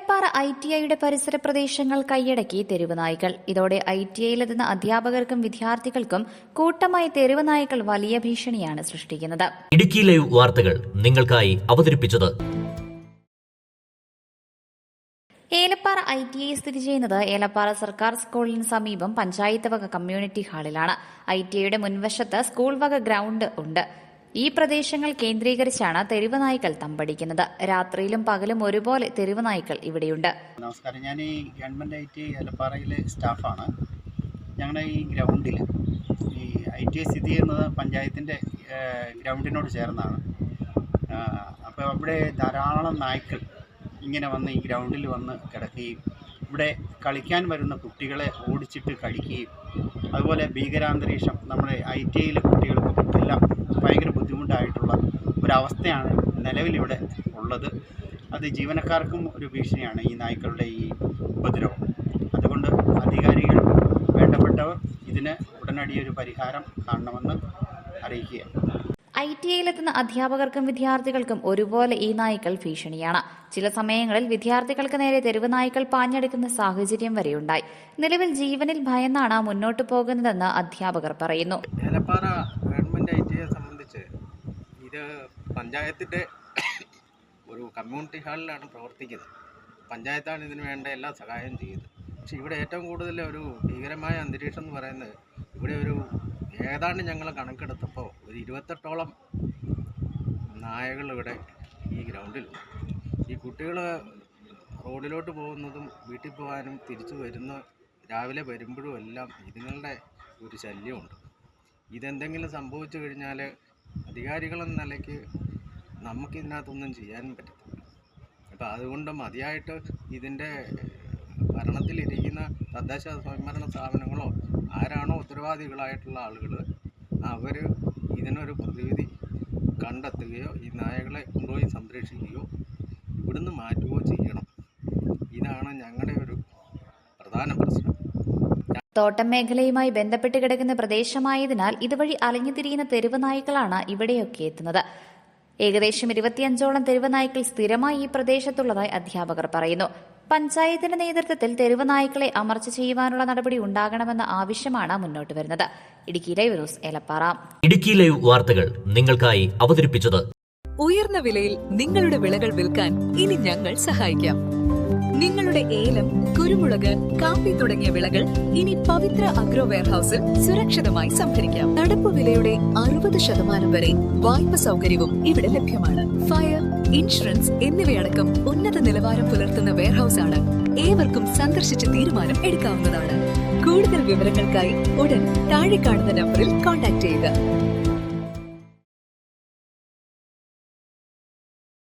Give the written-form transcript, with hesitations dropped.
ഏലപ്പാറ ITIയുടെ പരിസര പ്രദേശങ്ങൾ കൈയടക്കി തെരുവ് നായ്ക്കൾ. ഇതോടെ ITIയിലെത്തുന്ന അധ്യാപകർക്കും വിദ്യാർത്ഥികൾക്കും കൂട്ടമായി തെരുവ് നായ്ക്കൾ വലിയ ഭീഷണിയാണ് സൃഷ്ടിക്കുന്നത്. ഇടുക്കി ലൈവ് വാർത്തകൾ നിങ്ങൾക്കായി അവതരിപ്പിച്ചത്. ഏലപ്പാറ ITI സ്ഥിതി ചെയ്യുന്നത് ഏലപ്പാറ സർക്കാർ സ്കൂളിന് സമീപം പഞ്ചായത്ത് വക കമ്മ്യൂണിറ്റി ഹാളിലാണ്. ITIയുടെ മുൻവശത്ത് സ്കൂൾ വക ഗ്രൗണ്ട് ഉണ്ട്. ഈ പ്രദേശങ്ങൾ കേന്ദ്രീകരിച്ചാണ് തെരുവ് നായ്ക്കൾ തമ്പടിക്കുന്നത്. രാത്രിയിലും പകലും ഒരുപോലെ തെരുവ് നായ്ക്കൾ ഇവിടെയുണ്ട്. നമസ്കാരം, ഞാൻ ഈ ഗവൺമെൻറ് ITI ഏലപ്പാറയിലെ സ്റ്റാഫാണ്. ഞങ്ങളുടെ ഈ ഗ്രൗണ്ടിൽ ഈ ITI സ്ഥിതി ചെയ്യുന്നത് പഞ്ചായത്തിൻ്റെ ഗ്രൗണ്ടിനോട് ചേർന്നാണ്. അപ്പോൾ അവിടെ ധാരാളം നായ്ക്കൾ ഇങ്ങനെ വന്ന് ഈ ഗ്രൗണ്ടിൽ വന്ന് കിടക്കുകയും ഇവിടെ കളിക്കാൻ വരുന്ന കുട്ടികളെ ഓടിച്ചിട്ട് കടിക്കുകയും അതുപോലെ ഭീകരാന്തരീക്ഷം നമ്മുടെ ITIയിലെ കുട്ടികൾക്കും എല്ലാം ഭയങ്കര ബുദ്ധിമുട്ടായിട്ടുള്ള ഒരവസ്ഥയാണ് നിലവിലിവിടെ ഉള്ളത്. അത് ജീവനക്കാർക്കും ഒരു ഭീഷണിയാണ് ഈ നായ്ക്കളുടെ ഈ ഉപദ്രവം. അതുകൊണ്ട് അധികാരികൾ വേണ്ടപ്പെട്ടവർ ഇതിന് ഉടനടി ഒരു പരിഹാരം കാണണമെന്ന് അറിയിക്കുകയാണ്. ITIയിലെത്തുന്ന അധ്യാപകർക്കും വിദ്യാർത്ഥികൾക്കും ഒരുപോലെ ഈ നായ്ക്കൾ ഭീഷണിയാണ്. ചില സമയങ്ങളിൽ വിദ്യാർത്ഥികൾക്ക് നേരെ തെരുവ് നായ്ക്കൾ പാഞ്ഞെടുക്കുന്ന സാഹചര്യം വരെയുണ്ടായി. നിലവിൽ ജീവനിൽ ഭയന്നാണ് മുന്നോട്ടു പോകുന്നതെന്ന് അധ്യാപകർ പറയുന്നു. ഏലപ്പാറ ഗവൺമെൻറ് ITIയെ സംബന്ധിച്ച് ഇത് പഞ്ചായത്തിൻ്റെ ഒരു കമ്മ്യൂണിറ്റി ഹാളിലാണ് പ്രവർത്തിക്കുന്നത്. പഞ്ചായത്താണ് ഇതിന് വേണ്ട എല്ലാ സഹായം ചെയ്യുന്നത്. പക്ഷേ ഇവിടെ ഏറ്റവും കൂടുതൽ ഒരു ഭീകരമായ അന്തരീക്ഷം എന്ന് പറയുന്നത് ഇവിടെ ഏതാണ്ട് ഞങ്ങൾ കണക്കെടുത്തപ്പോൾ ഒരു 28ഓളം നായകൾ ഇവിടെ ഈ ഗ്രൗണ്ടിലുണ്ട്. ഈ കുട്ടികൾ റോഡിലോട്ട് പോകുന്നതും വീട്ടിൽ പോകാനും തിരിച്ചു വരുന്ന രാവിലെ വരുമ്പോഴും എല്ലാം ഇതുങ്ങളുടെ ഒരു ശല്യമുണ്ട്. ഇതെന്തെങ്കിലും സംഭവിച്ചു കഴിഞ്ഞാൽ അധികാരികളെന്ന നിലയ്ക്ക് നമുക്കിതിനകത്തൊന്നും ചെയ്യാനും പറ്റത്തില്ല. അപ്പോൾ അതുകൊണ്ട് മതിയായിട്ട് ഇതിൻ്റെ ഭരണത്തിലിരിക്കുന്ന തദ്ദേശ സ്വയംഭരണ സ്ഥാപനങ്ങളോ ആരാണോ ഉത്തരവാദികളായിട്ടുള്ള ആളുകൾ അവർ ഇതിനൊരു പ്രതിവിധി കണ്ടെത്തുകയോ ഈ നായകളെ കൊണ്ടുപോയി സംരക്ഷിക്കുകയോ ഇവിടുന്ന് മാറ്റുകയോ ചെയ്യണം. ഇതാണ് ഞങ്ങളുടെ ഒരു പ്രധാന പ്രശ്നം. തോട്ടം മേഖലയുമായി ബന്ധപ്പെട്ട് കിടക്കുന്ന പ്രദേശമായതിനാൽ ഇതുവഴി അലഞ്ഞുതിരിയുന്ന തെരുവ് നായ്ക്കളാണ് ഇവിടെയൊക്കെ എത്തുന്നത്. ഏകദേശം 25ഓളം തെരുവ് നായ്ക്കൾ സ്ഥിരമായി ഈ പ്രദേശത്തുള്ളതായി അധ്യാപകർ പറയുന്നു. പഞ്ചായത്തിന്റെ നേതൃത്വത്തിൽ തെരുവ് നായ്ക്കളെ അമർച്ച ചെയ്യുവാനുള്ള നടപടി ഉണ്ടാകണമെന്ന ആവശ്യമാണ് മുന്നോട്ട് വരുന്നത്. Idukki live news, Elappara. Idukki live വാർത്തകൾ നിങ്ങൾക്കായി അവതരിപ്പിച്ചത്. ഉയർന്ന വിലയിൽ നിങ്ങളുടെ വിളകൾ വിൽക്കാൻ ഇനി ഞങ്ങൾ സഹായിക്കാം. നിങ്ങളുടെ ഏലം, കുരുമുളക്, കാപ്പി തുടങ്ങിയ വിളകൾ ഇനി പവിത്ര അഗ്രോ വെയർഹൌസിൽ സുരക്ഷിതമായി സംഭരിക്കാം. നടപ്പ് വിലയുടെ 60% വരെ വായ്പ സൗകര്യവും ഇവിടെ ലഭ്യമാണ്. ഫയർ, ഇൻഷുറൻസ് എന്നിവയടക്കം ഉന്നത നിലവാരം പുലർത്തുന്ന വെയർഹൌസ് ആണ്. ഏവർക്കും സന്ദർശിച്ച് തീരുമാനം എടുക്കാവുന്നതാണ്. കൂടുതൽ വിവരങ്ങൾക്കായി ഉടൻ താഴെ കാണുന്ന നമ്പറിൽ കോൺടാക്ട് ചെയ്യുക.